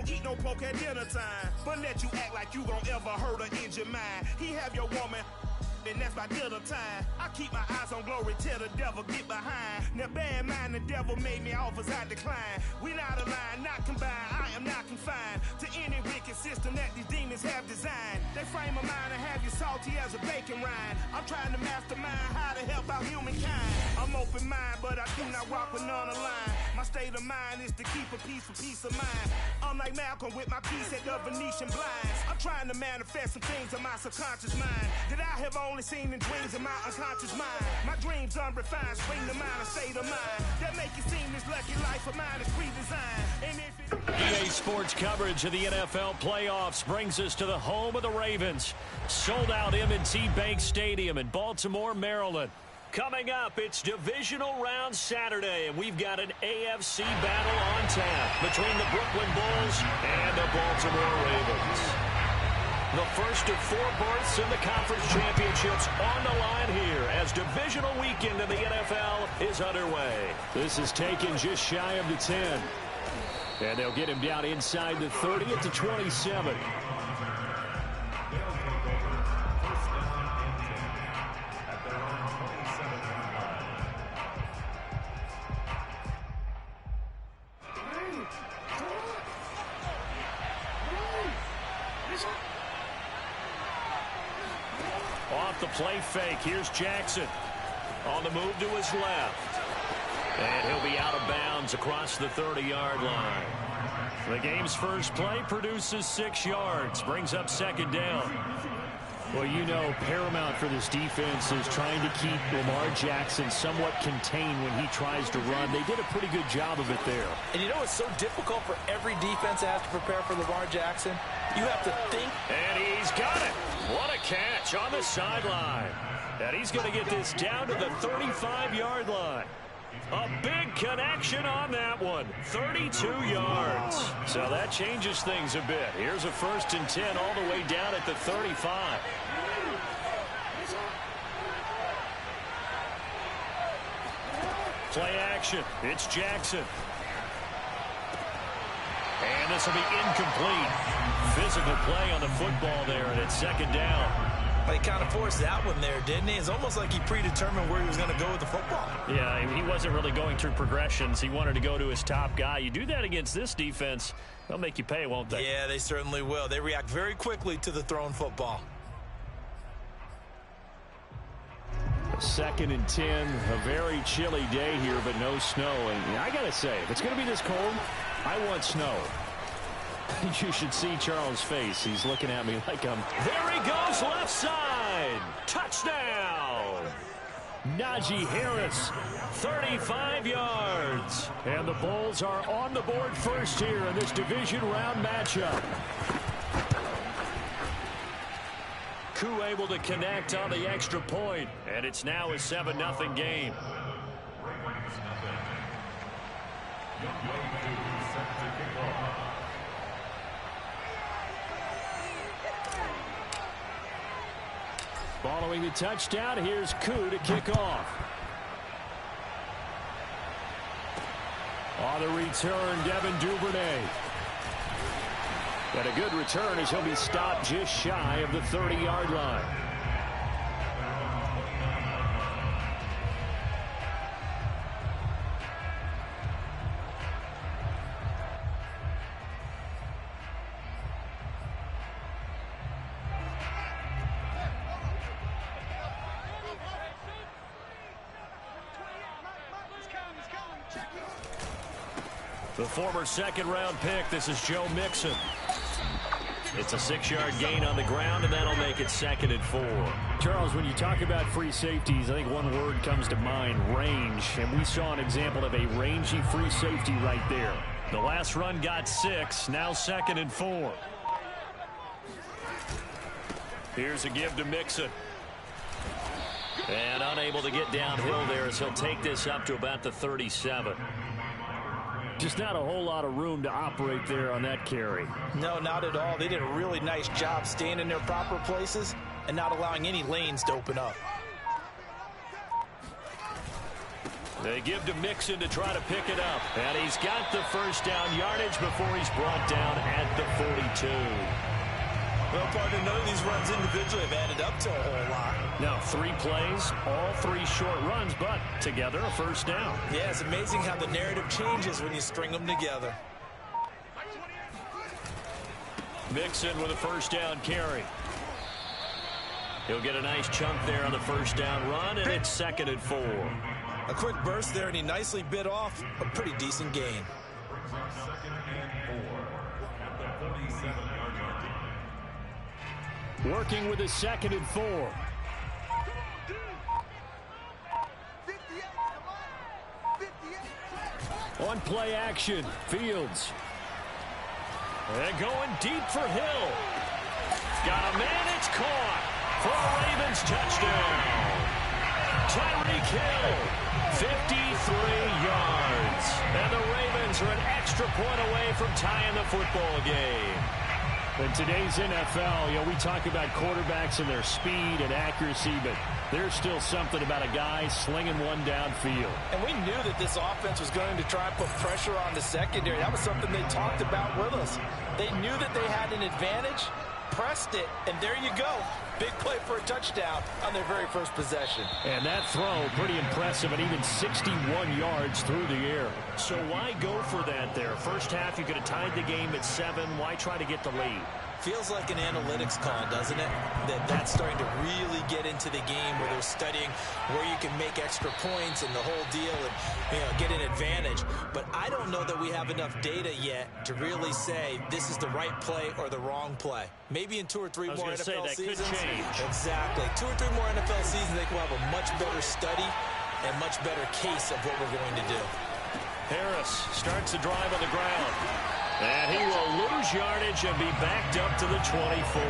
Don't eat no pork at dinner time, but let you act like you gon' ever hurt or injure mine. He have your woman, and that's by dinner time. I keep my eyes on glory till the devil get behind. Now bear in mind the devil made me offers I decline. We not aligned, not combined, I am not confined to any wicked system that these demons have designed. They frame a mind and have you salty as a bacon rind. I'm trying to mastermind how to help out humankind. I'm open mind, but I do not rock with none aligned. My state of mind is to keep a peace for peace of mind. Unlike Malcolm with my piece at the Venetian blinds, I'm trying to manifest some things in my subconscious mind that I have only seen in dreams in my unconscious mind. My dreams unrefined, spring to mind a state of mind that make it seem this lucky life of mine is pre-designed. And if EA Sports coverage of the NFL playoffs brings us to the home of the Ravens. Sold out M&T Bank Stadium in Baltimore, Maryland. Coming up, it's Divisional Round Saturday, and we've got an AFC battle on tap between the Brooklyn Bulls and the Baltimore Ravens. The first of 4 berths in the conference championships on the line here as divisional weekend in the NFL is underway. This is taken just shy of the 10. And they'll get him down inside the 30 at the 27. Off the play fake, here's Jackson. On the move to his left. And he'll be out of bounds across the 30-yard line. The game's first play produces 6 yards, brings up second down. Well, you know, paramount for this defense is trying to keep Lamar Jackson somewhat contained when he tries to run. They did a pretty good job of it there. And you know it's so difficult for every defense to have to prepare for Lamar Jackson? You have to think. And he's got it. What a catch on the sideline. And he's going to get this down to the 35-yard line. A big connection on that one. 32 yards. So that changes things a bit. Here's a 1st and 10 all the way down at the 35. Play action. It's Jackson. And this will be incomplete. Physical play on the football there, and it's second down. He kind of forced that one there, didn't he? It's almost like he predetermined where he was going to go with the football. Yeah, he wasn't really going through progressions. He wanted to go to his top guy. You do that against this defense, they'll make you pay, won't they? Yeah, they certainly will. They react very quickly to the thrown football. 2nd and 10, a very chilly day here, but no snow. And I got to say, if it's going to be this cold, I want snow. You should see Charles' face. He's looking at me like I'm... There he goes, left side. Touchdown. Najee Harris, 35 yards. And the Bulls are on the board first here in this division round matchup. Koo able to connect on the extra point, and it's now a 7-0 game. Following the touchdown, here's Koo to kick off. On the return, Devin Duvernay. And a good return as he'll be stopped just shy of the 30-yard line. The former 2nd-round pick, this is Joe Mixon. It's a 6-yard gain on the ground, and that'll make it 2nd and 4. Charles, when you talk about free safeties, I think one word comes to mind, range. And we saw an example of a rangy free safety right there. The last run got 6, now 2nd and 4. Here's a give to Mixon. And unable to get downhill there as he'll take this up to about the 37. Just not a whole lot of room to operate there on that carry. No, not at all. They did a really nice job staying in their proper places and not allowing any lanes to open up. They give to Mixon to try to pick it up. And he's got the first down yardage before he's brought down at the 42. Well, partner, none of these runs individually have added up to a whole lot. Now, 3 plays, all 3 short runs, but together a first down. Yeah, it's amazing how the narrative changes when you string them together. Mixon with a first down carry. He'll get a nice chunk there on the first down run, and it's 2nd and 4. A quick burst there, and he nicely bit off a pretty decent gain. Working with a 2nd and 4. On play action, Fields. And going deep for Hill. Got a man, it's caught for a Ravens touchdown. Tyreek Hill, 53 yards. And the Ravens are an extra point away from tying the football game. In today's NFL, we talk about quarterbacks and their speed and accuracy, but there's still something about a guy slinging one downfield. And we knew that this offense was going to try and put pressure on the secondary. That was something they talked about with us. They knew that they had an advantage, pressed it, and there you go. Big play for a touchdown on their very first possession. And that throw, pretty impressive, and even 61 yards through the air. So why go for that there? First half, you could have tied the game at 7. Why try to get the lead? Feels like an analytics call, doesn't it? That's starting to really get into the game where they're studying where you can make extra points and the whole deal and get an advantage. But I don't know that we have enough data yet to really say this is the right play or the wrong play. Maybe in 2 or 3 more NFL seasons. Could change. Exactly. 2 or 3 more NFL seasons, they will have a much better study and much better case of what we're going to do. Harris starts the drive on the ground. And he will lose yardage and be backed up to the 24.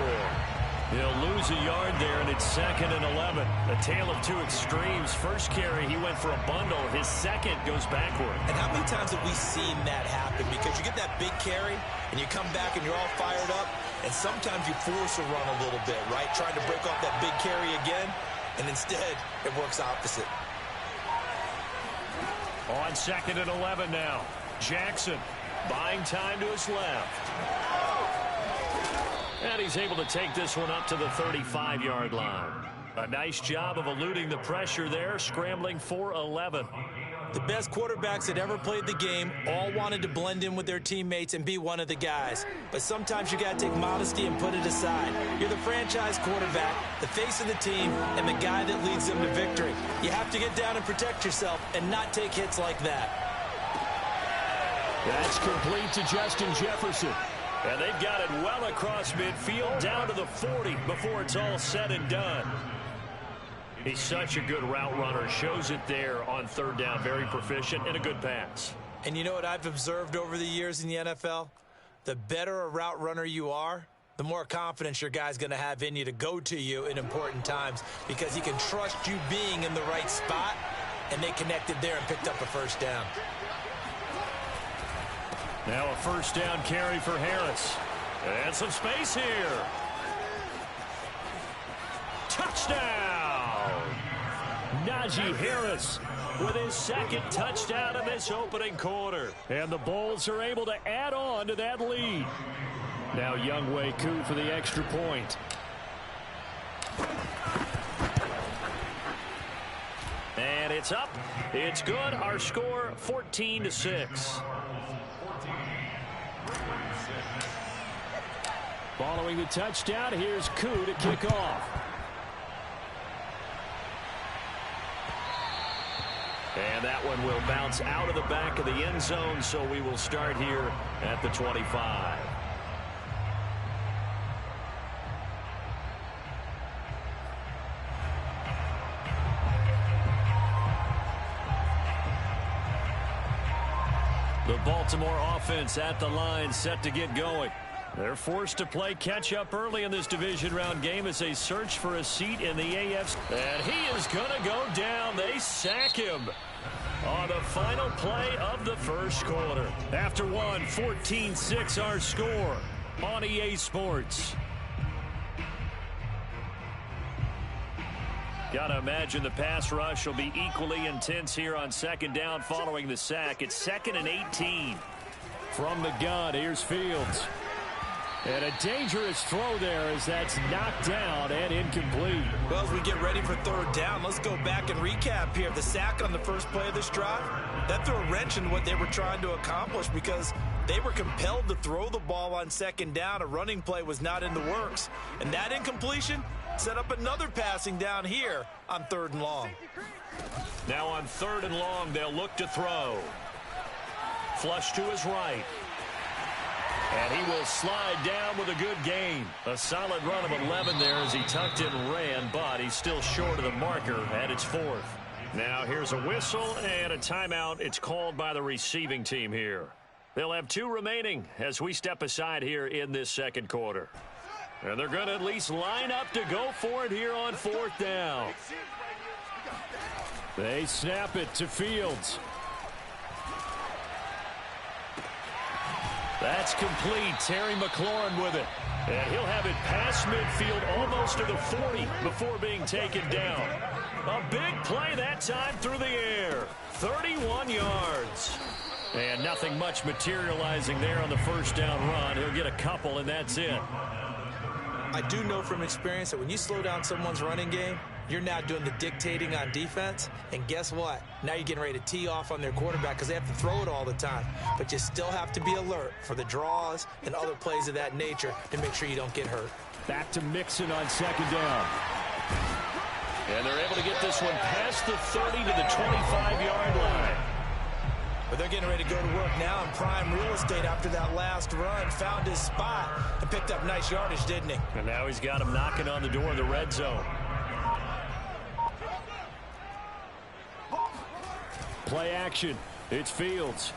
He'll lose a yard there, and it's 2nd and 11. A tale of 2 extremes. First carry, he went for a bundle. His second goes backward. And how many times have we seen that happen? Because you get that big carry, and you come back, and you're all fired up, and sometimes you force a run a little bit, right? Trying to break off that big carry again, and instead it works opposite. On 2nd and 11 now. Jackson buying time to his left. And he's able to take this one up to the 35-yard line. A nice job of eluding the pressure there, scrambling for 11. The best quarterbacks that ever played the game all wanted to blend in with their teammates and be one of the guys. But sometimes you got to take modesty and put it aside. You're the franchise quarterback, the face of the team, and the guy that leads them to victory. You have to get down and protect yourself and not take hits like that. That's complete to Justin Jefferson. And they've got it well across midfield down to the 40 before it's all said and done. He's such a good route runner. Shows it there on 3rd down. Very proficient and a good pass. And you know what I've observed over the years in the NFL? The better a route runner you are, the more confidence your guy's going to have in you to go to you in important times because he can trust you being in the right spot, and they connected there and picked up a first down. Now a first down carry for Harris. And some space here. Touchdown! Najee Harris with his 2nd touchdown in this opening quarter. And the Bulls are able to add on to that lead. Now Younghoe Koo for the extra point. And it's up. It's good. Our score 14-6. Following the touchdown, here's Koo to kick off. And that one will bounce out of the back of the end zone, so we will start here at the 25. The Baltimore offense at the line, set to get going. They're forced to play catch-up early in this division round game as they search for a seat in the AFC. And he is going to go down. They sack him on the final play of the first quarter. After one, 14-6 our score on EA Sports. Got to imagine the pass rush will be equally intense here on second down following the sack. It's 2nd and 18. From the gun, here's Fields. And a dangerous throw there as that's knocked down and incomplete. Well, as we get ready for third down, let's go back and recap here. The sack on the first play of this drive, that threw a wrench in what they were trying to accomplish because they were compelled to throw the ball on second down. A running play was not in the works. And that incompletion set up another passing down here on 3rd and long. Now on 3rd and long, they'll look to throw. Flush to his right. And he will slide down with a good gain. A solid run of 11 there as he tucked and ran, but he's still short of the marker at its 4th. Now here's a whistle and a timeout. It's called by the receiving team here. They'll have 2 remaining as we step aside here in this second quarter. And they're going to at least line up to go for it here on 4th down. They snap it to Fields. That's complete. Terry McLaurin with it. And he'll have it past midfield almost to the 40 before being taken down. A big play that time through the air. 31 yards. And nothing much materializing there on the first down run. He'll get a couple, and that's it. I do know from experience that when you slow down someone's running game, you're now doing the dictating on defense. And guess what? Now you're getting ready to tee off on their quarterback because they have to throw it all the time. But you still have to be alert for the draws and other plays of that nature to make sure you don't get hurt. Back to Mixon on second down. And they're able to get this one past the 30 to the 25-yard line. But they're getting ready to go to work now in prime real estate after that last run. Found his spot and picked up nice yardage, didn't he? And now he's got him knocking on the door of the red zone. Play action. It's Fields.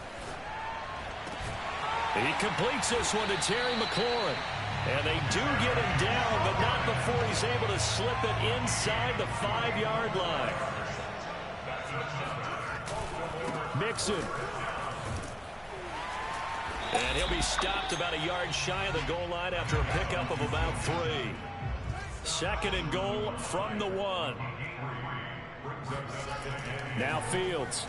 He completes this one to Terry McLaurin. And they do get him down, but not before he's able to slip it inside the 5-yard line. Mixon. And he'll be stopped about a yard shy of the goal line after a pickup of about 3. 2nd and goal from the 1. Now Fields.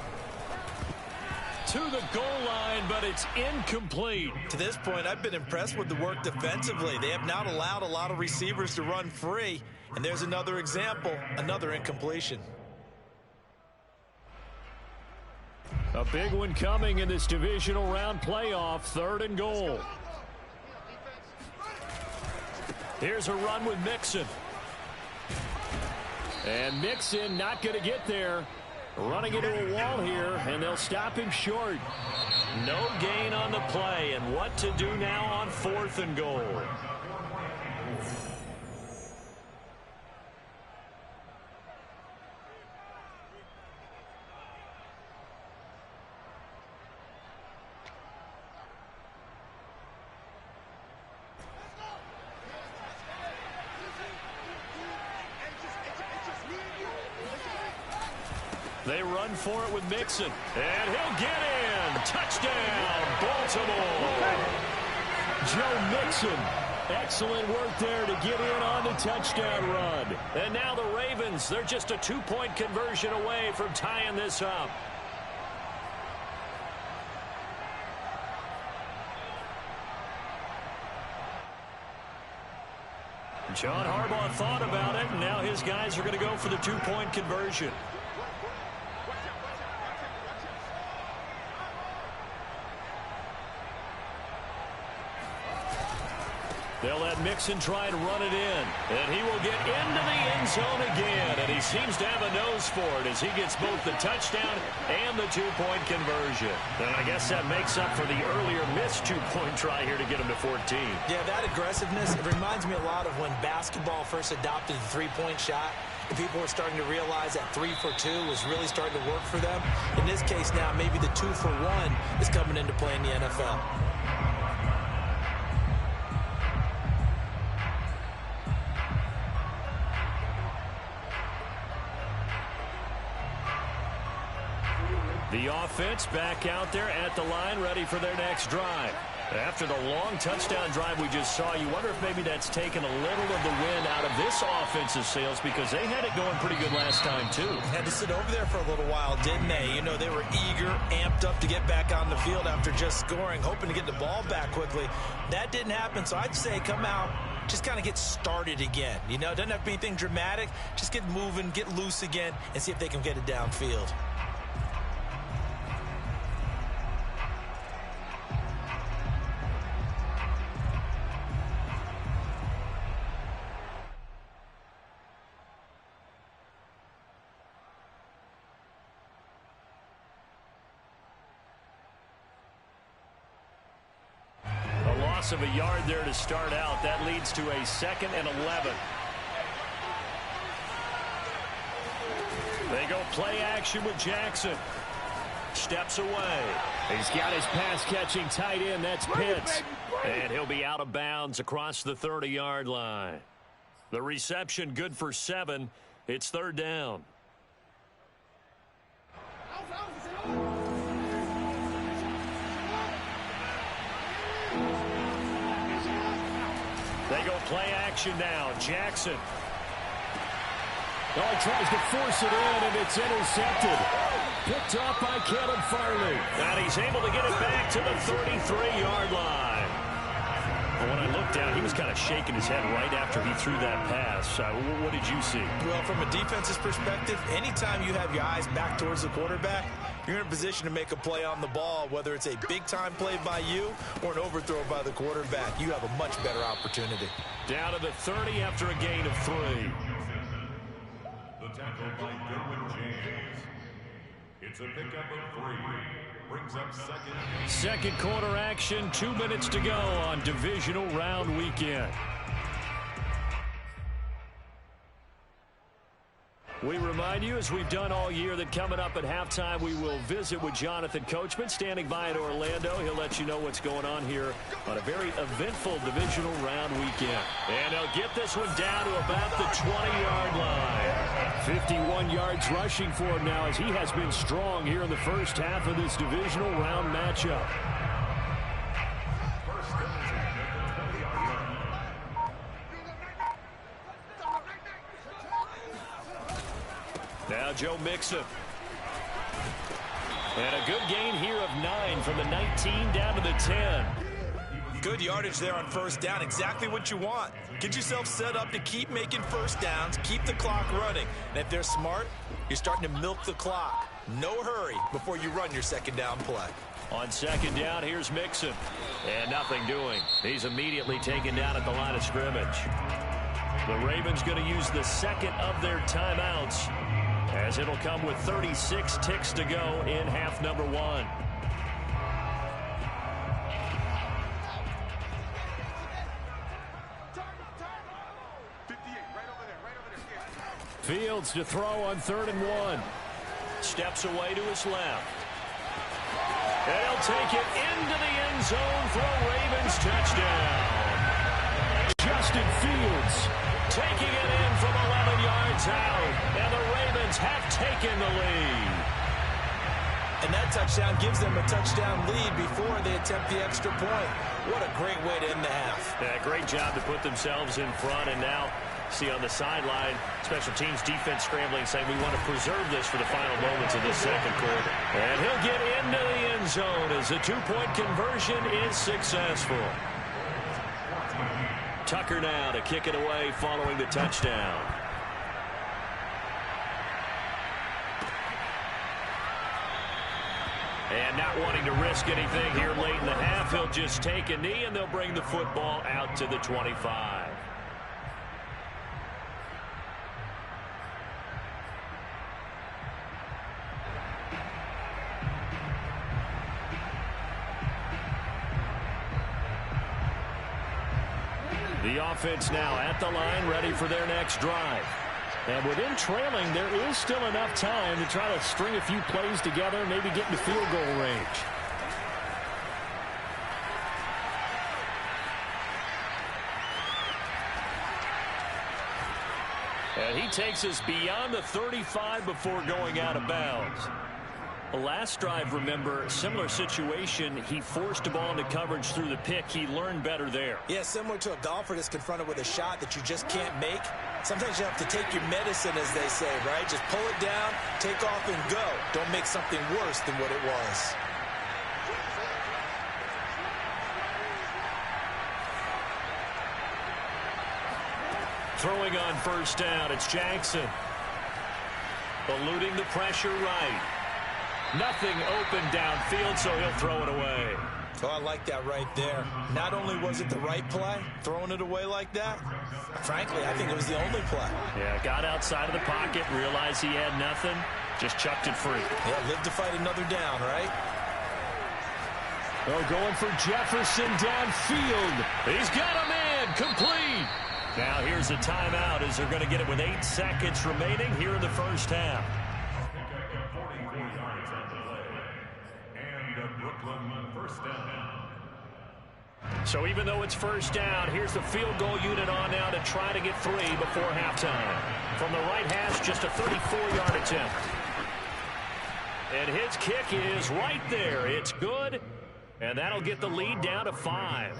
To the goal line, but it's incomplete. To this point, I've been impressed with the work defensively. They have not allowed a lot of receivers to run free. And there's another example, another incompletion. A big one coming in this divisional round playoff, 3rd and goal. Here's a run with Mixon. And Mixon not going to get there. Running into a wall here, and they'll stop him short. No gain on the play, and what to do now on 4th and goal. They run for it with Mixon. And he'll get in. Touchdown, Baltimore. Joe Mixon. Excellent work there to get in on the touchdown run. And now the Ravens, they're just a 2-point conversion away from tying this up. John Harbaugh thought about it, and now his guys are going to go for the 2-point conversion. They'll let Mixon try to run it in. And he will get into the end zone again. And he seems to have a nose for it as he gets both the touchdown and the 2-point conversion. And I guess that makes up for the earlier missed 2-point try here to get him to 14. Yeah, that aggressiveness, it reminds me a lot of when basketball first adopted the 3-point shot. And people were starting to realize that 3 for 2 was really starting to work for them. In this case now, maybe the 2 for 1 is coming into play in the NFL. The offense back out there at the line, ready for their next drive. After the long touchdown drive we just saw, you wonder if maybe that's taken a little of the wind out of this offensive Sales, because they had it going pretty good last time too. Had to sit over there for a little while, didn't they? You know, they were eager, amped up to get back on the field after just scoring, hoping to get the ball back quickly. That didn't happen, so I'd say come out, just kind of get started again. You know, doesn't have to be anything dramatic. Just get moving, get loose again, and see if they can get it downfield. Of a yard there to start out. That leads to a 2nd and 11. They go play action with Jackson. Steps away. He's got his pass-catching tight end. That's Pitts. And he'll be out of bounds across the 30-yard line. The reception good for 7. It's 3rd down. They go play action now. Jackson. Oh, he tries to force it in, and it's intercepted. Picked up by Caleb Farley. And he's able to get it back to the 33-yard line. Well, when I looked down, he was kind of shaking his head right after he threw that pass. What did you see? Well, from a defense's perspective, anytime you have your eyes back towards the quarterback, you're in a position to make a play on the ball, whether it's a big-time play by you or an overthrow by the quarterback. You have a much better opportunity. Down to the 30 after a gain of 3. The tackle by Derwin James. It's a pickup of 3. Brings up second quarter action. 2 minutes to go on divisional round weekend. We remind you, as we've done all year, that coming up at halftime, we will visit with Jonathan Coachman, standing by in Orlando. He'll let you know what's going on here on a very eventful divisional round weekend. And they'll get this one down to about the 20-yard line. 51 yards rushing for him now, as he has been strong here in the first half of this divisional round matchup. Now Joe Mixon. And a good gain here of 9 from the 19 down to the 10. Good yardage there on first down. Exactly what you want. Get yourself set up to keep making first downs, keep the clock running. And if they're smart, you're starting to milk the clock. No hurry before you run your second down play. On second down, here's Mixon. And nothing doing. He's immediately taken down at the line of scrimmage. The Ravens going to use the second of their timeouts, as it'll come with 36 ticks to go in half number 1. Fields to throw on 3rd and 1. Steps away to his left. And he'll take it into the end zone for a Ravens touchdown. Justin Fields taking it in from 11 yards out. And the Ravens have taken the lead. And that touchdown gives them a touchdown lead before they attempt the extra point. What a great way to end the half. Yeah, great job to put themselves in front. And now, see on the sideline, special teams defense scrambling, saying we want to preserve this for the final moments of this second quarter. And he'll get into the end zone as the two-point conversion is successful. Tucker now to kick it away following the touchdown. And not wanting to risk anything here late in the half, he'll just take a knee and they'll bring the football out to the 25. The offense now at the line, ready for their next drive. And within trailing, there is still enough time to try to string a few plays together, maybe get into field goal range. And he takes us beyond the 35 before going out of bounds. Last drive, remember, similar situation. He forced the ball into coverage through the pick. He learned better there. Yeah, similar to a golfer that's confronted with a shot that you just can't make. Sometimes you have to take your medicine, as they say, right? Just pull it down, take off, and go. Don't make something worse than what it was. Throwing on first down, it's Jackson. Eluding the pressure right. Nothing open downfield, so he'll throw it away. Oh, I like that right there. Not only was it the right play, throwing it away like that, frankly, I think it was the only play. Yeah, got outside of the pocket, realized he had nothing, just chucked it free. Yeah, live to fight another down, right? Oh, going for Jefferson downfield. He's got a man, complete. Now here's a timeout as they're going to get it with 8 seconds remaining here in the first half. So even though it's first down, here's the field goal unit on now to try to get 3 before halftime. From the right hash, just a 34-yard attempt. And his kick is right there. It's good, and that'll get the lead down to 5.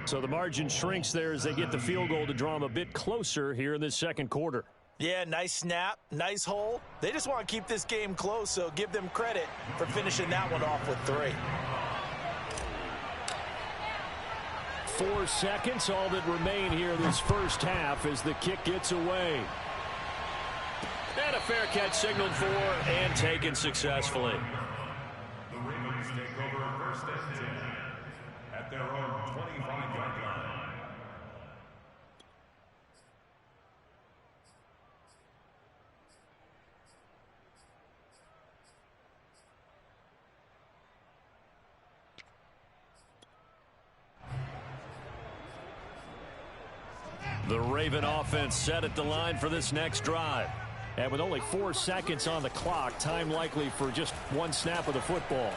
So the margin shrinks there as they get the field goal to draw them a bit closer here in this second quarter. Yeah, nice snap, nice hole. They just want to keep this game close, so give them credit for finishing that one off with 3. 4 seconds, all that remain here in this first half as the kick gets away. And a fair catch signaled for and taken successfully. The Ravens take over first and 10 at their own 25-yard line. The Raven offense set at the line for this next drive. And with only 4 seconds on the clock, time likely for just 1 snap of the football.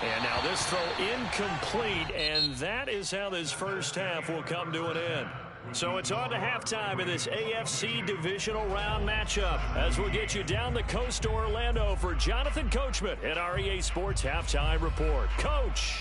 And now this throw incomplete, and that is how this first half will come to an end. So it's on to halftime in this AFC divisional round matchup as we'll get you down the coast to Orlando for Jonathan Coachman at our EA Sports Halftime Report. Coach!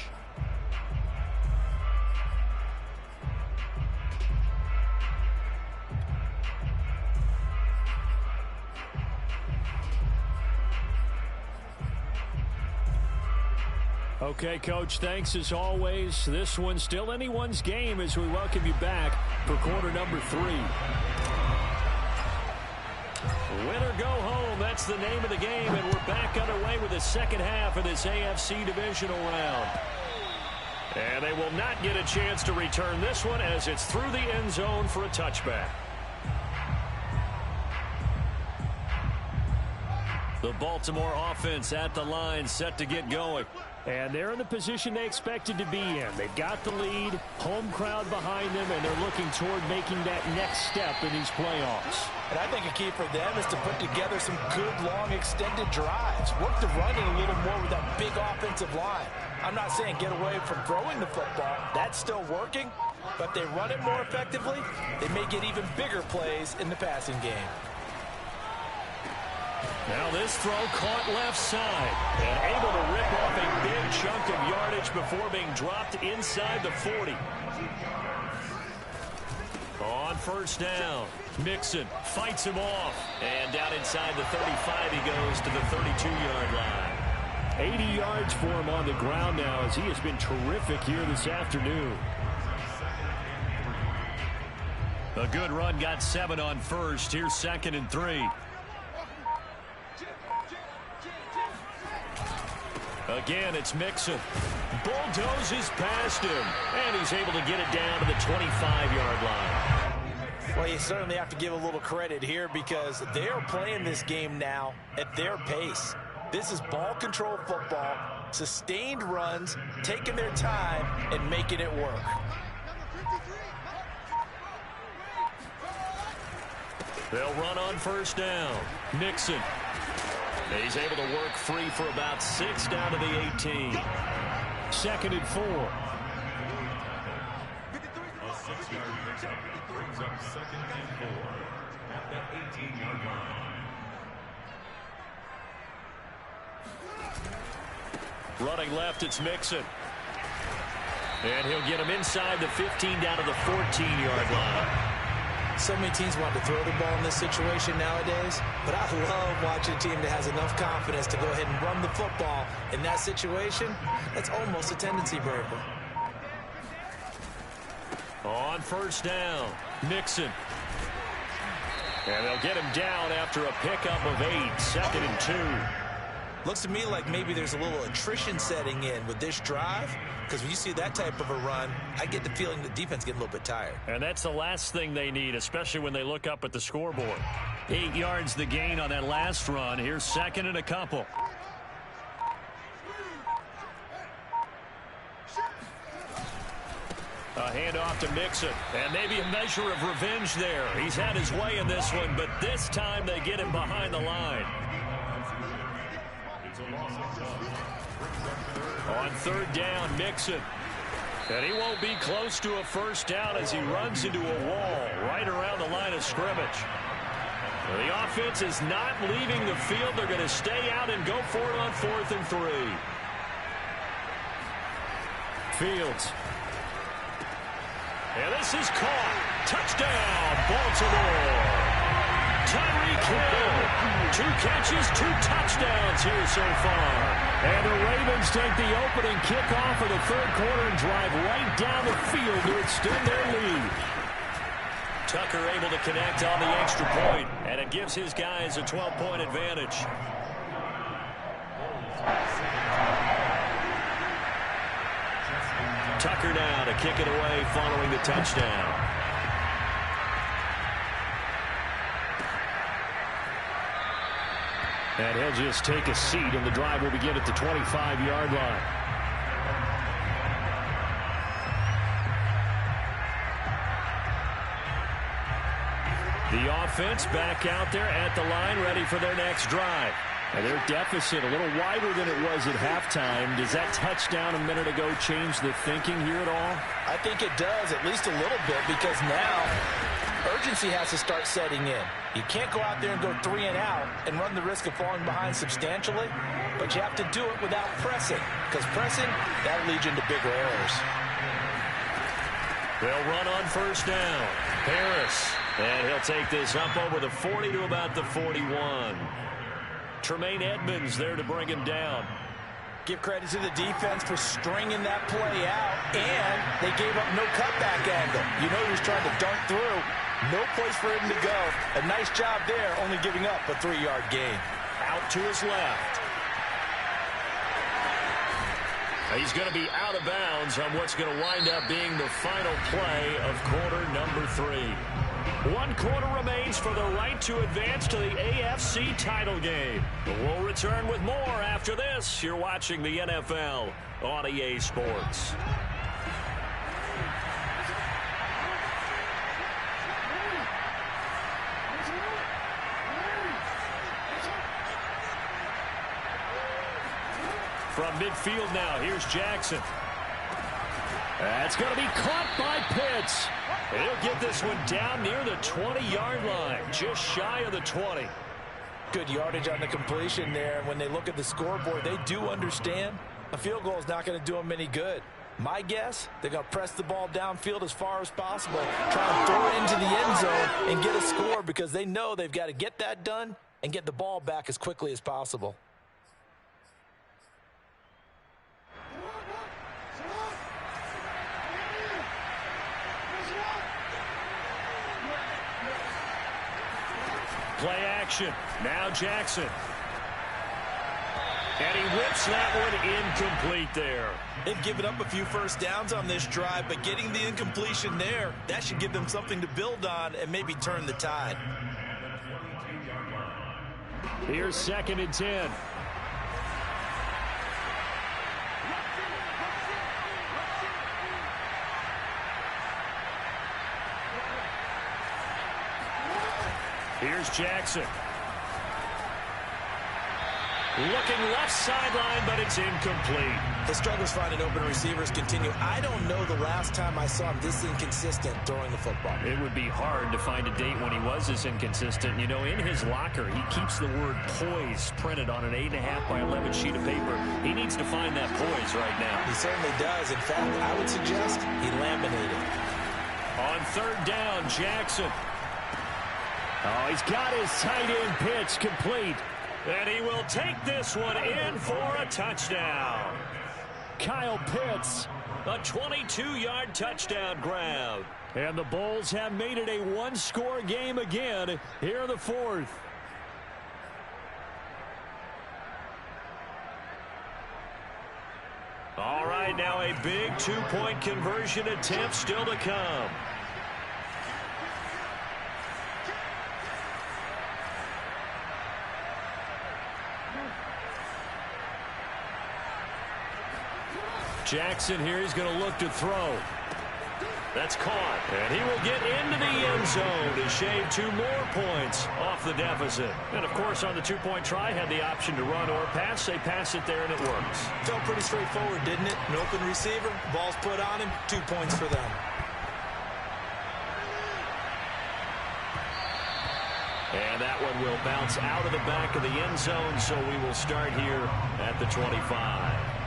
Okay, Coach, thanks as always. This one's still anyone's game as we welcome you back for quarter number 3. Win or go home, that's the name of the game, and we're back underway with the second half of this AFC divisional round. And they will not get a chance to return this one as it's through the end zone for a touchback. The Baltimore offense at the line set to get going. And they're in the position they expected to be in. They've got the lead, home crowd behind them, and they're looking toward making that next step in these playoffs. And I think a key for them is to put together some good, long, extended drives. Work the running a little more with that big offensive line. I'm not saying get away from throwing the football. That's still working. But if they run it more effectively, they may get even bigger plays in the passing game. Now this throw caught left side and able to rip off a big chunk of yardage before being dropped inside the 40. On first down, Mixon fights him off, and down inside the 35 he goes to the 32-yard line. 80 yards for him on the ground now as he has been terrific here this afternoon. A good run, got 7 on first. Here's 2nd and 3. Again, it's Mixon. Bulldozes past him, and he's able to get it down to the 25-yard line. Well, you certainly have to give a little credit here because they are playing this game now at their pace. This is ball control football, sustained runs, taking their time, and making it work. They'll run on first down. Mixon. He's able to work free for about 6 down to the 18. 2nd and 4. A 6-yard pickup brings up 2nd and 4 at the 18-yard line. Running left, it's Mixon. And he'll get him inside the 15 down to the 14-yard line. So many teams want to throw the ball in this situation nowadays, but I love watching a team that has enough confidence to go ahead and run the football in that situation. That's almost a tendency breaker. On first down, Mixon. And they'll get him down after a pickup of 8, 2nd and 2. Looks to me like maybe there's a little attrition setting in with this drive, because when you see that type of a run, I get the feeling the defense getting a little bit tired. And that's the last thing they need, especially when they look up at the scoreboard. 8 yards the gain on that last run. Here's 2nd and a couple. A handoff to Mixon, and maybe a measure of revenge there. He's had his way in this one, but this time they get him behind the line. On third down, Mixon. And he won't be close to a first down as he runs into a wall right around the line of scrimmage. The offense is not leaving the field. They're going to stay out and go for it on 4th and 3. Fields. And this is caught. Touchdown, Baltimore. Tyreek Hill. 2 catches, 2 touchdowns here so far. And the Ravens take the opening kickoff of the 3rd quarter and drive right down the field to extend their lead. Tucker able to connect on the extra point, and it gives his guys a 12-point advantage. Tucker now to kick it away following the touchdown. And he'll just take a seat, and the drive will begin at the 25-yard line. The offense back out there at the line, ready for their next drive. And their deficit a little wider than it was at halftime. Does that touchdown a minute ago change the thinking here at all? I think it does, at least a little bit, because now urgency has to start setting in. You can't go out there and go 3 and out and run the risk of falling behind substantially, but you have to do it without pressing, because pressing, that'll lead you into bigger errors. They'll run on first down. Harris, and he'll take this up over the 40 to about the 41. Tremaine Edmonds there to bring him down. Give credit to the defense for stringing that play out, and they gave up no cutback angle. You know he was trying to dunk through. No place for him to go. A nice job there, only giving up a 3-yard gain. Out to his left. He's going to be out of bounds on what's going to wind up being the final play of quarter number 3. 1 quarter remains for the right to advance to the AFC title game. We'll return with more after this. You're watching the NFL on EA Sports. From midfield now, here's Jackson. That's going to be caught by Pitts. He'll get this one down near the 20-yard line, just shy of the 20. Good yardage on the completion there. And when they look at the scoreboard, they do understand a field goal is not going to do them any good. My guess, they're going to press the ball downfield as far as possible, try and throw it into the end zone and get a score, because they know they've got to get that done and get the ball back as quickly as possible. Play action. Now Jackson. And he whips that one incomplete there. They've given up a few first downs on this drive, but getting the incompletion there, that should give them something to build on and maybe turn the tide. Here's 2nd and 10. Here's Jackson. Looking left sideline, but it's incomplete. His struggles finding open receivers continue. I don't know the last time I saw him this inconsistent throwing the football. It would be hard to find a date when he was this inconsistent. You know, in his locker, he keeps the word poise printed on an 8.5 by 11 sheet of paper. He needs to find that poise right now. He certainly does. In fact, I would suggest he laminated. On third down, Jackson. Oh, he's got his tight end pitch complete. And he will take this one in for a touchdown. Kyle Pitts, a 22-yard touchdown grab. And the Bulls have made it a one-score game again here in the fourth. All right, now a big two-point conversion attempt still to come. Jackson here, he's going to look to throw. That's caught. And he will get into the end zone to shave 2 more points off the deficit. And, of course, on the two-point try, had the option to run or pass. They pass it there, and it works. Felt pretty straightforward, didn't it? An open receiver, ball's put on him, 2 points for them. And that one will bounce out of the back of the end zone, so we will start here at the 25.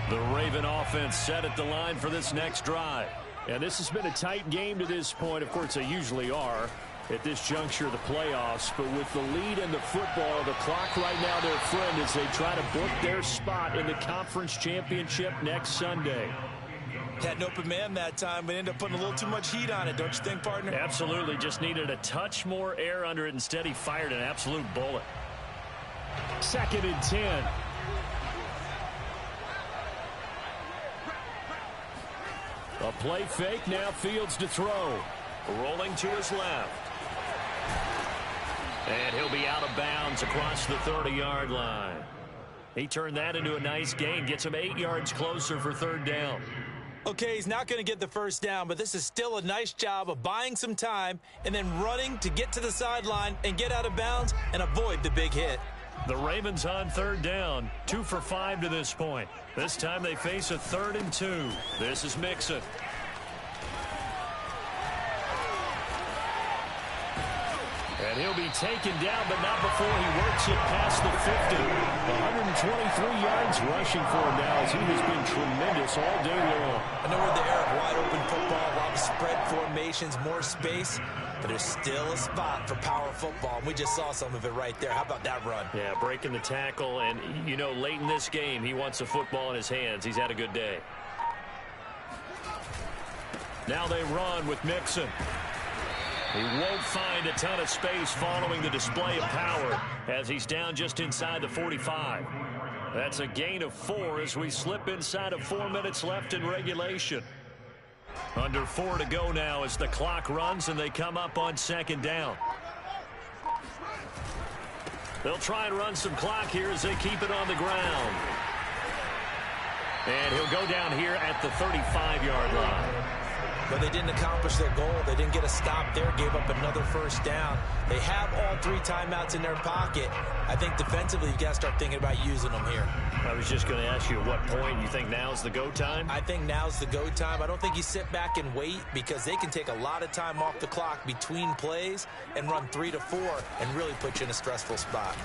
The Raven offense set at the line for this next drive. And this has been a tight game to this point. Of course, they usually are at this juncture of the playoffs. But with the lead in the football, the clock right now their friend as they try to book their spot in the conference championship next Sunday. Had an open man that time, but ended up putting a little too much heat on it, don't you think, partner? Absolutely. Just needed a touch more air under it. Instead, he fired an absolute bullet. 2nd and 10. A play fake, now Fields to throw. Rolling to his left. And he'll be out of bounds across the 30-yard line. He turned that into a nice gain, gets him 8 yards closer for 3rd down. Okay, he's not going to get the first down, but this is still a nice job of buying some time and then running to get to the sideline and get out of bounds and avoid the big hit. The Ravens on 3rd down, 2 for 5 to this point. This time they face a 3rd and 2. This is Mixon. And he'll be taken down, but not before he works it past the 50. 123 yards rushing for him now as he has been tremendous all day long. I know we're there, wide open football, a lot of spread formations, more space, but there's still a spot for power football. And we just saw some of it right there. How about that run? Yeah, breaking the tackle, and, you know, late in this game, he wants the football in his hands. He's had a good day. Now they run with Mixon. He won't find a ton of space following the display of power as he's down just inside the 45. That's a gain of 4 as we slip inside of 4 minutes left in regulation. Under 4 to go now as the clock runs and they come up on 2nd down. They'll try and run some clock here as they keep it on the ground. And he'll go down here at the 35-yard line. But they didn't accomplish their goal. They didn't get a stop there, gave up another first down. They have all 3 timeouts in their pocket. I think defensively you've got to start thinking about using them here. I was just going to ask you at what point you think now's the go time? I think now's the go time. I don't think you sit back and wait because they can take a lot of time off the clock between plays and run 3 to 4 and really put you in a stressful spot.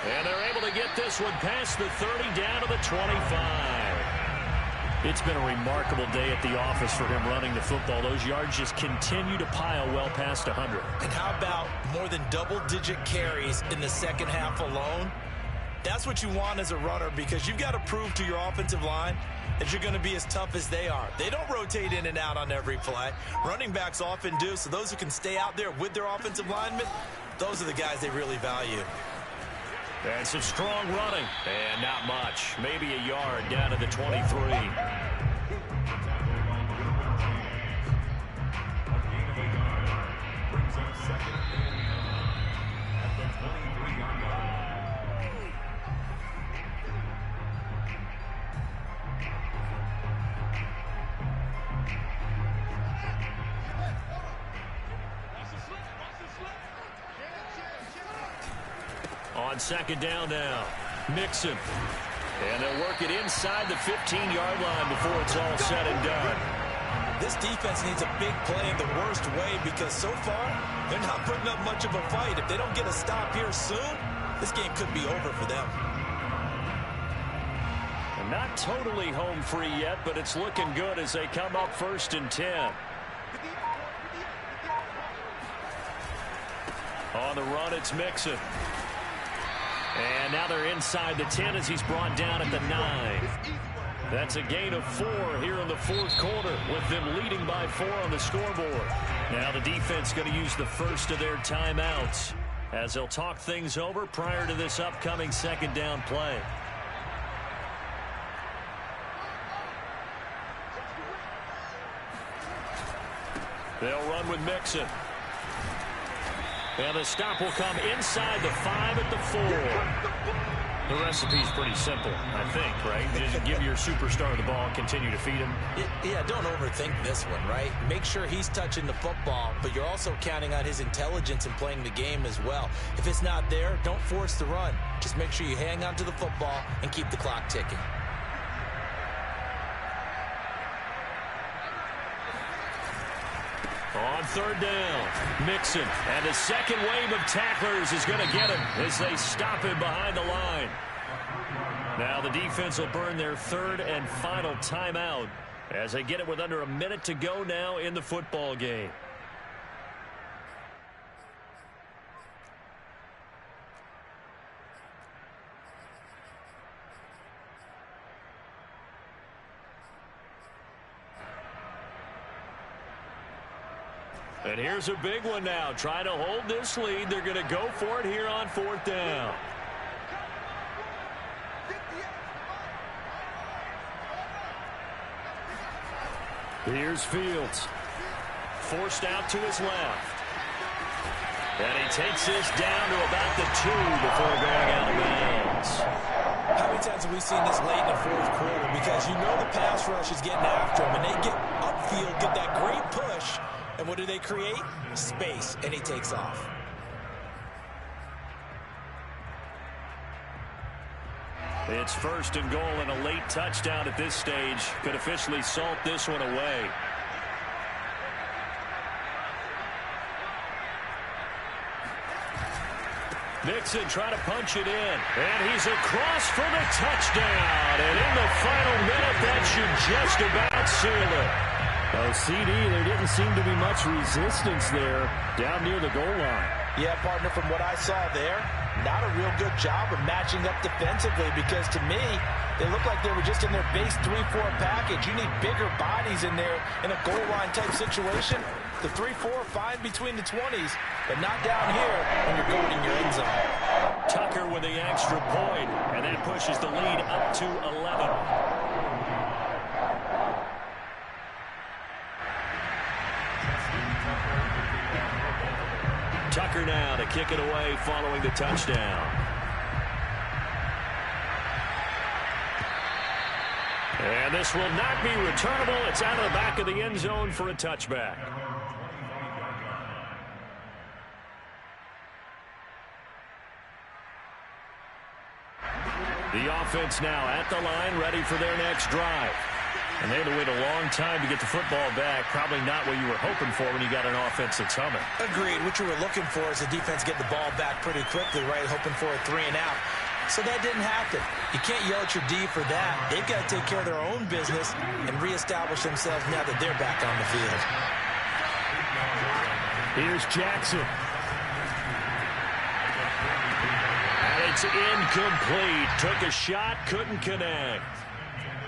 And they're able to get this one past the 30 down to the 25. It's been a remarkable day at the office for him running the football. Those yards just continue to pile well past 100. And how about more than double-digit carries in the second half alone? That's what you want as a runner because you've got to prove to your offensive line that you're going to be as tough as they are. They don't rotate in and out on every play. Running backs often do, so those who can stay out there with their offensive linemen, those are the guys they really value. And some strong running. And not much. Maybe a yard down to the 23. On second down now, Mixon. And they'll work it inside the 15-yard line before it's all said and done. This defense needs a big play in the worst way because so far, they're not putting up much of a fight. If they don't get a stop here soon, this game could be over for them. And not totally home free yet, but it's looking good as they come up 1st and 10. On the run, it's Mixon. And now they're inside the 10 as he's brought down at the 9. That's a gain of 4 here in the 4th quarter with them leading by 4 on the scoreboard. Now the defense going to use the first of their timeouts as they'll talk things over prior to this upcoming second down play. They'll run with Mixon. And the stop will come inside the 5 at the 4. The recipe's pretty simple, I think, right? Just give your superstar the ball and continue to feed him. Yeah, don't overthink this one, right? Make sure he's touching the football, but you're also counting on his intelligence in playing the game as well. If it's not there, don't force the run. Just make sure you hang on to the football and keep the clock ticking. On 3rd down, Mixon. And the second wave of tacklers is going to get him as they stop him behind the line. Now the defense will burn their 3rd and final timeout as they get it with under a minute to go now in the football game. And here's a big one now. Trying to hold this lead. They're going to go for it here on 4th down. Here's Fields. Forced out to his left. And he takes this down to about the 2 before going out of bounds. How many times have we seen this late in the 4th quarter? Because you know the pass rush is getting after him, and they get upfield, get that great push. And what do they create? Space, and he takes off. It's 1st and goal and a late touchdown at this stage. Could officially salt this one away. Mixon trying to punch it in. And he's across for the touchdown. And in the final minute, that should just about seal it. Oh, CD, there didn't seem to be much resistance there down near the goal line. Yeah, partner, from what I saw there, not a real good job of matching up defensively because to me, they look like they were just in their base 3-4 package. You need bigger bodies in there in a goal line type situation. The 3-4 fine between the 20s, but not down here when you're guarding your end zone. Tucker with the extra point, and that pushes the lead up to 11. Tucker now to kick it away following the touchdown. And this will not be returnable. It's out of the back of the end zone for a touchback. The offense now at the line, ready for their next drive. And they had to wait a long time to get the football back. Probably not what you were hoping for when you got an offense that's humming. Agreed. What you were looking for is the defense get the ball back pretty quickly, right? Hoping for a 3 and out. So that didn't happen. You can't yell at your D for that. They've got to take care of their own business and reestablish themselves now that they're back on the field. Here's Jackson. And it's incomplete. Took a shot, couldn't connect.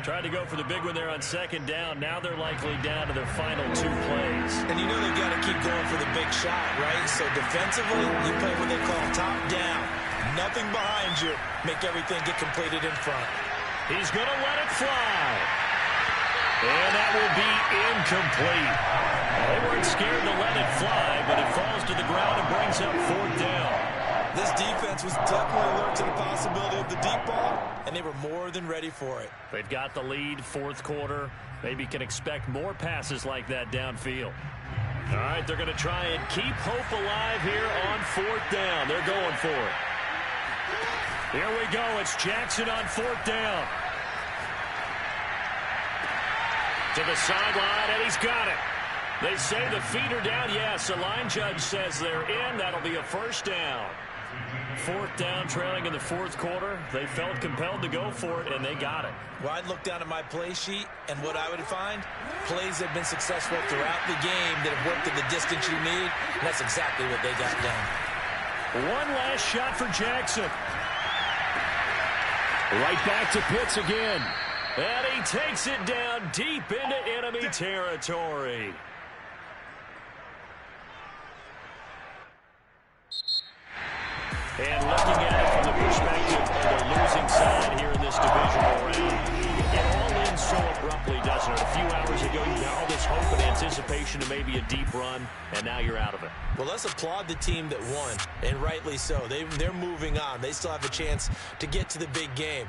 Tried to go for the big one there on second down. Now they're likely down to their final 2 plays. And you know they've got to keep going for the big shot, right? So defensively, you play what they call top down. Nothing behind you. Make everything get completed in front. He's going to let it fly. And that will be incomplete. They weren't scared to let it fly, but it falls to the ground and brings up 4th down. This defense was definitely alert to the possibility of the deep ball, and they were more than ready for it. They've got the lead, 4th quarter. Maybe can expect more passes like that downfield. All right, they're going to try and keep hope alive here on 4th down. They're going for it. Here we go. It's Jackson on 4th down. To the sideline, and he's got it. They say the feet are down. Yes, the line judge says they're in. That'll be a 1st down. 4th down, trailing in the 4th quarter. They felt compelled to go for it, and they got it. Well, I'd look down at my play sheet, and what I would find, plays that have been successful throughout the game that have worked at the distance you need, and that's exactly what they got done. One last shot for Jackson. Right back to Pitts again. And he takes it down deep into enemy territory. And looking at it from the perspective of the losing side here in this divisional round, it all ends so abruptly, doesn't it? A few hours ago, you had all this hope and anticipation of maybe a deep run, and now you're out of it. Well, let's applaud the team that won, and rightly so. They're moving on. They still have a chance to get to the big game.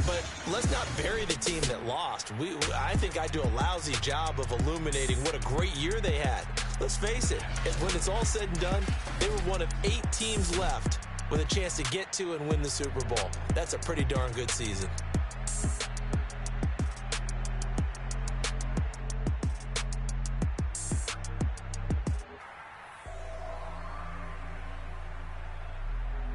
But let's not bury the team that lost. I think I do a lousy job of illuminating what a great year they had. Let's face it, when it's all said and done, they were one of 8 teams left with a chance to get to and win the Super Bowl. That's a pretty darn good season.